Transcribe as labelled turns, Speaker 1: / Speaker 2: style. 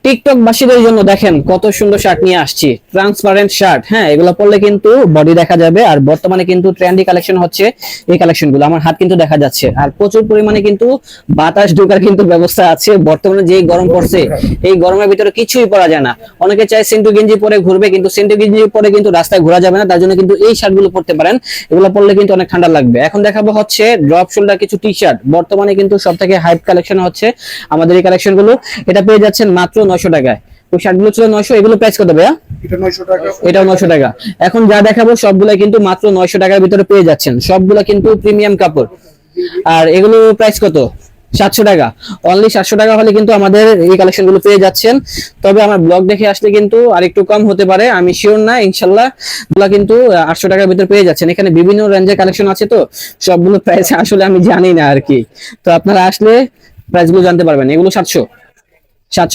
Speaker 1: TikTok বাসীদের জন্য দেখেন কত সুন্দর শার্ট নিয়ে আসছি, ট্রান্সপারেন্ট শার্ট। হ্যাঁ, এগুলো পরলে কিন্তু বডি দেখা যাবে। আর বর্তমানে কিন্তু ট্রেন্ডি কালেকশন হচ্ছে এই কালেকশন গুলো। আমার হাত কিন্তু দেখা যাচ্ছে, আর প্রচুর পরিমাণে কিন্তু বাতাস ঢোকার কিন্তু ব্যবস্থা আছে। বর্তমানে যে গরম পড়ছে, এই গরমের ভিতরে কিছুই পরা যায় না। অনেকে চায় সেন্টু গেঞ্জি পরে ঘুরবে, কিন্তু সেন্টু গেঞ্জি পরে কিন্তু রাস্তায় ঘোরা যাবে না। তার জন্য কিন্তু এই শার্ট গুলো পরতে পারেন, এগুলো পরলে কিন্তু অনেক ঠান্ডা লাগবে। এখন দেখাবো হচ্ছে ড্রপ শোল্ডার কিছু টি শার্ট। বর্তমানে কিন্তু সব থেকে হাইপ কালেকশন হচ্ছে আমাদের এই কালেকশন গুলো। এটা পেয়ে যাচ্ছেন মাত্র 900 টাকায়। ওই শার্টগুলো ছিল 900, এগুলো প্রাইস কত ভাইয়া?
Speaker 2: এটা 900 টাকা।
Speaker 1: এটাও 900 টাকা। এখন যা দেখাবো সবগুলা কিন্তু মাত্র 900 টাকার ভিতরে পেয়ে যাচ্ছেন। সবগুলা কিন্তু প্রিমিয়াম কাপড়। আর এগুলো প্রাইস কত? 700 টাকা। অনলি 700 টাকা হলে কিন্তু আমাদের এই কালেকশন গুলো পেয়ে যাচ্ছেন। তবে আমার ব্লগ দেখে আসলে কিন্তু আরেকটু কম হতে পারে, আমি শিওর না। ইনশাল্লাহ গুলা কিন্তু 800 টাকার ভিতরে পেয়ে যাচ্ছেন। এখানে বিভিন্ন রেঞ্জের কালেকশন আছে, তো সবগুলো প্রাইস আসলে আমি জানি না আর কি। তো আপনারা আসলে প্রাইস গুলো জানতে পারবেন। এগুলো 700।